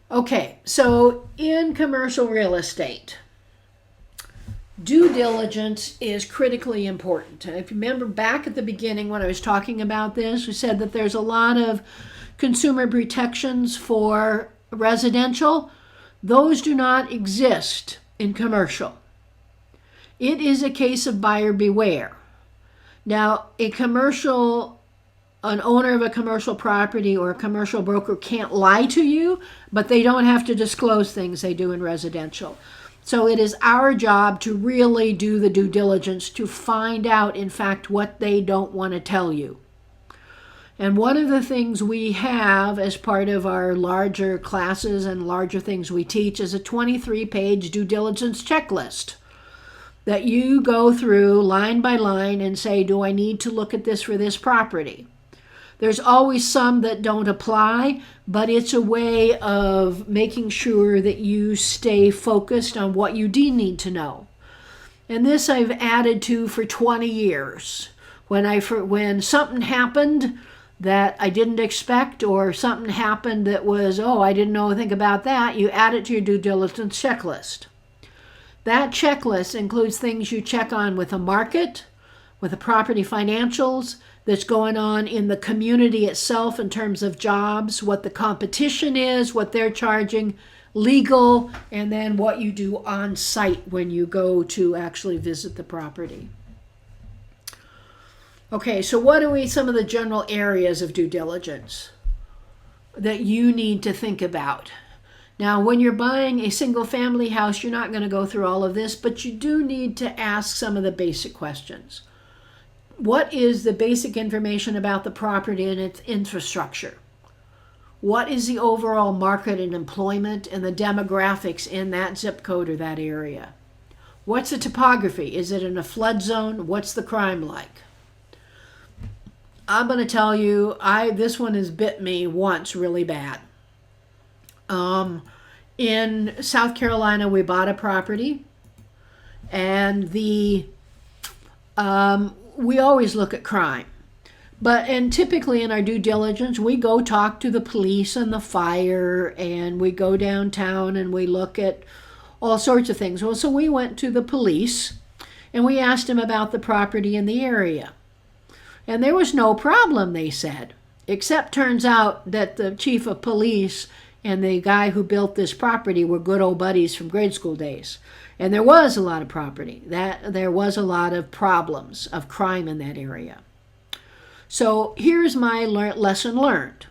Okay, so in commercial real estate, due diligence is critically important. And if you remember back at the beginning when I was talking about this, we said that there's a lot of consumer protections for residential. Those do not exist in commercial. It is a case of buyer beware. Now, an owner of a commercial property or a commercial broker can't lie to you, but they don't have to disclose things they do in residential. So it is our job to really do the due diligence to find out, in fact, what they don't want to tell you. And one of the things we have as part of our larger classes and larger things we teach is a 23-page due diligence checklist that you go through line by line and say, do I need to look at this for this property? There's always some that don't apply, but it's a way of making sure that you stay focused on what you do need to know. And this I've added to for 20 years. When something happened that I didn't expect, or something happened that was, I didn't know anything about that, you add it to your due diligence checklist. That checklist includes things you check on with a market, with the property financials, that's going on in the community itself in terms of jobs, what the competition is, what they're charging, legal, and then what you do on site when you go to actually visit the property. Okay, so what are some of the general areas of due diligence that you need to think about? Now, when you're buying a single family house, you're not going to go through all of this, but you do need to ask some of the basic questions. What is the basic information about the property and its infrastructure? What is the overall market and employment and the demographics in that zip code or that area? What's the topography? Is it in a flood zone? What's the crime like? I'm going to tell you, this one has bit me once really bad. In South Carolina, we bought a property, and we always look at crime. And typically in our due diligence, we go talk to the police and the fire, and we go downtown and we look at all sorts of things. Well, so we went to the police and we asked them about the property in the area. And there was no problem, they said, except turns out that the chief of police and the guy who built this property were good old buddies from grade school days. And there was a lot of property. There was a lot of problems of crime in that area. So here's my lesson learned.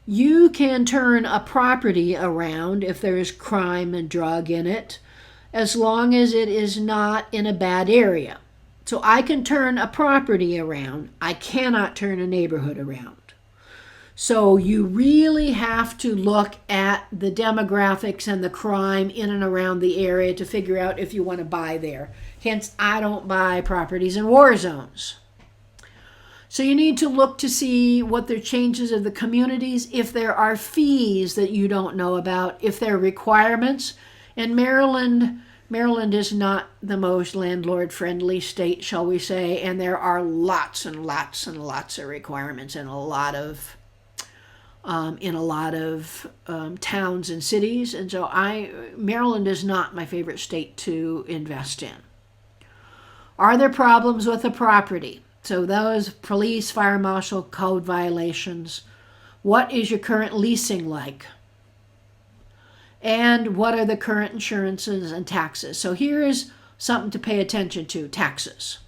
You can turn a property around if there is crime and drug in it, as long as it is not in a bad area. So I can turn a property around. I cannot turn a neighborhood around. So you really have to look at the demographics and the crime in and around the area to figure out if you want to buy there. Hence, I don't buy properties in war zones. So you need to look to see what the changes of the communities, if there are fees that you don't know about, if there are requirements. And Maryland is not the most landlord-friendly state, shall we say, and there are lots and lots and lots of requirements in a lot of towns and cities. And so Maryland is not my favorite state to invest in. Are there problems with the property? So those police, fire marshal, code violations. What is your current leasing like? And what are the current insurances and taxes? So here is something to pay attention to, taxes.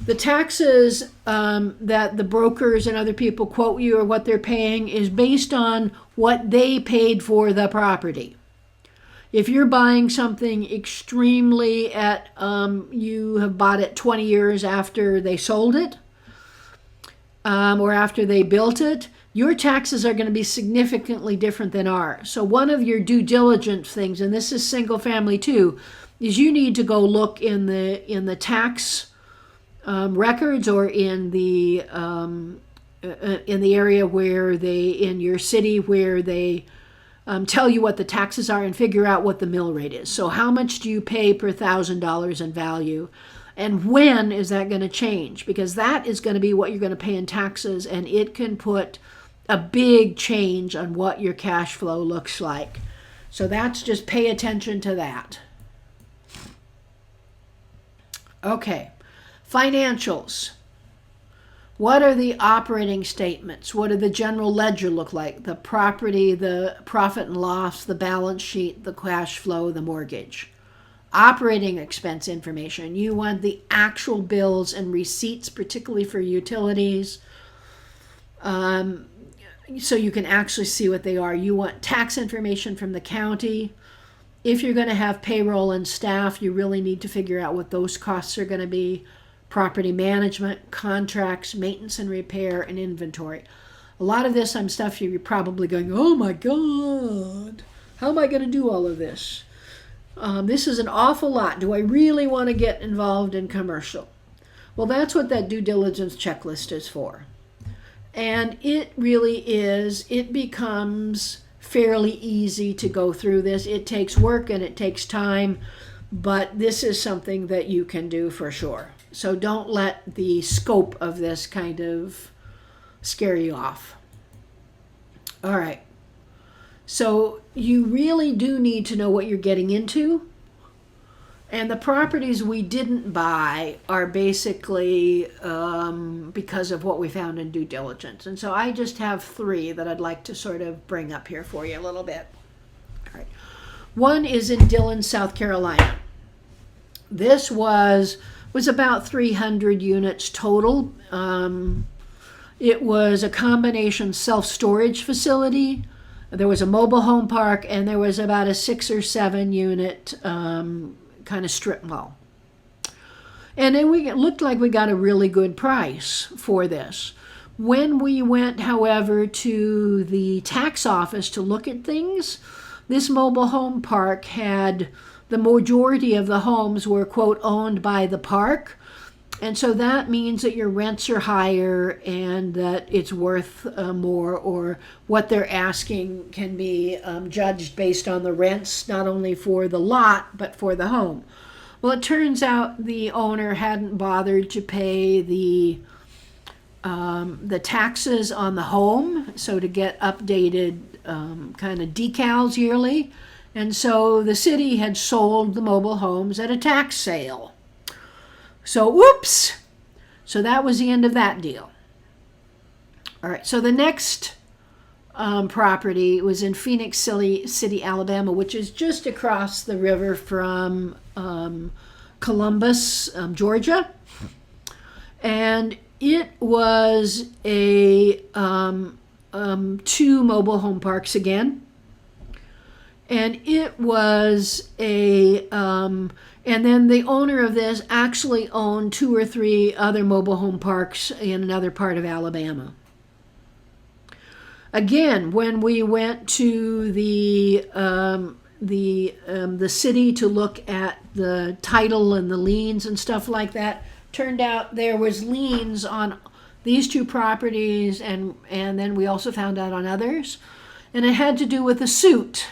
The taxes that the brokers and other people quote you or what they're paying is based on what they paid for the property. If you're buying something extremely you have bought it 20 years after they sold it or after they built it, your taxes are going to be significantly different than ours. So one of your due diligence things, and this is single family too, is you need to go look in the tax records or in the area where in your city where they tell you what the taxes are and figure out what the mill rate is. So how much do you pay per $1,000 in value? And when is that going to change? Because that is going to be what you're going to pay in taxes, and it can put a big change on what your cash flow looks like. So that's just pay attention to that. Okay, financials. What are the operating statements? What do the general ledger look like? The property, the profit and loss, the balance sheet, the cash flow, the mortgage. Operating expense information. You want the actual bills and receipts, particularly for utilities, so you can actually see what they are. You want tax information from the county. If you're going to have payroll and staff, you really need to figure out what those costs are going to be. Property management, contracts, maintenance and repair, and inventory. A lot of this stuff you're probably going, oh my God, how am I going to do all of this? This is an awful lot. Do I really want to get involved in commercial? Well, that's what that due diligence checklist is for. And it really is, it becomes fairly easy to go through this. It takes work and it takes time, but this is something that you can do for sure. So don't let the scope of this kind of scare you off. All right. So you really do need to know what you're getting into. And the properties we didn't buy are basically because of what we found in due diligence. And so I just have 3 that I'd like to sort of bring up here for you a little bit. All right. One is in Dillon, South Carolina. This was about 300 units total. It was a combination self-storage facility. There was a mobile home park, and there was about a 6 or 7 unit kind of strip mall. And then it looked like we got a really good price for this. When we went, however, to the tax office to look at things, this mobile home park had the majority of the homes were, quote, owned by the park. And so that means that your rents are higher and that it's worth more, or what they're asking can be judged based on the rents, not only for the lot, but for the home. Well, it turns out the owner hadn't bothered to pay the taxes on the home, so to get updated kind of decals yearly. And so the city had sold the mobile homes at a tax sale. So, whoops! So that was the end of that deal. All right, so the next property was in Phoenix City, Alabama, which is just across the river from Columbus, Georgia. And it was a 2 mobile home parks again. And it was and then the owner of this actually owned 2 or 3 other mobile home parks in another part of Alabama. Again, when we went to the city to look at the title and the liens and stuff like that, turned out there was liens on these 2 properties, and then we also found out on others, and it had to do with a suit.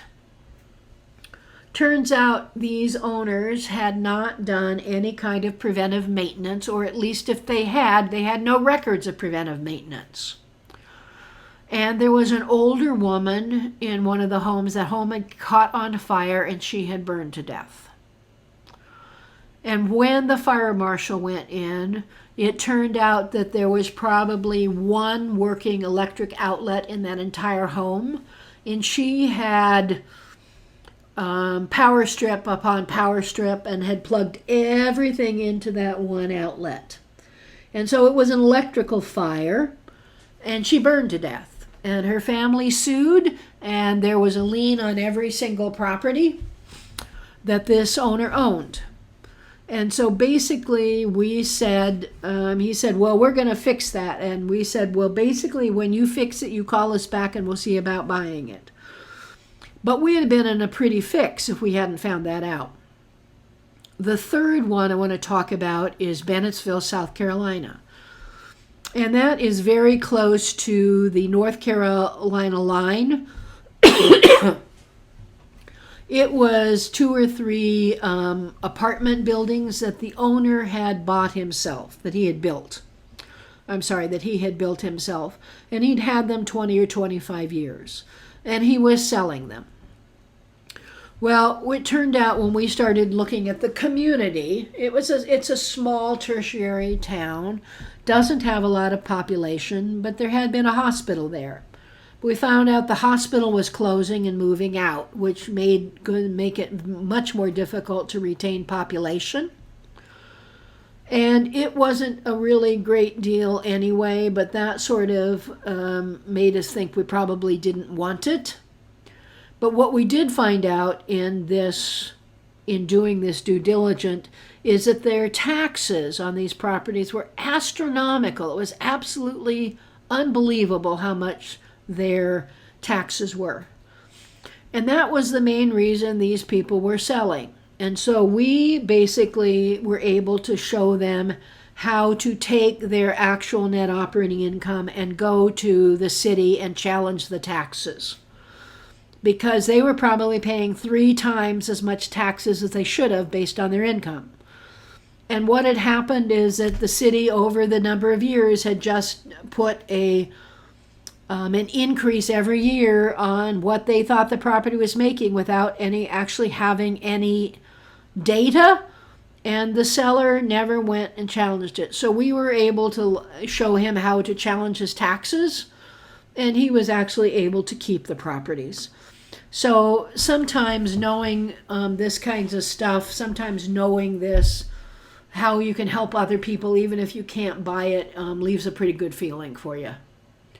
Turns out these owners had not done any kind of preventive maintenance, or at least if they had no records of preventive maintenance. And there was an older woman in one of the homes. That home had caught on fire and she had burned to death. And when the fire marshal went in, it turned out that there was probably 1 working electric outlet in that entire home, and she had power strip upon power strip and had plugged everything into that 1 outlet. And so it was an electrical fire, and she burned to death. And her family sued, and there was a lien on every single property that this owner owned. And so basically we said, he said, well, we're going to fix that. And we said, well, basically when you fix it, you call us back and we'll see about buying it. But we had been in a pretty fix if we hadn't found that out. The third one I want to talk about is Bennettsville, South Carolina. And that is very close to the North Carolina line. It was 2 or 3 apartment buildings that the owner had bought himself, that he had built. I'm sorry, that he had built himself, and he'd had them 20 or 25 years, and he was selling them. Well, it turned out when we started looking at the community, it's a small tertiary town, doesn't have a lot of population, but there had been a hospital there. We found out the hospital was closing and moving out, which could make it much more difficult to retain population. And it wasn't a really great deal anyway, but that sort of made us think we probably didn't want it. But what we did find out in doing this due diligence is that their taxes on these properties were astronomical. It was absolutely unbelievable how much their taxes were. And that was the main reason these people were selling. And so we basically were able to show them how to take their actual net operating income and go to the city and challenge the taxes, because they were probably paying 3 times as much taxes as they should have based on their income. And what had happened is that the city, over the number of years, had just put an increase every year on what they thought the property was making without actually having any data, and the seller never went and challenged it. So we were able to show him how to challenge his taxes, and he was actually able to keep the properties. So sometimes knowing this kinds of stuff, sometimes knowing this, how you can help other people even if you can't buy it, leaves a pretty good feeling for you.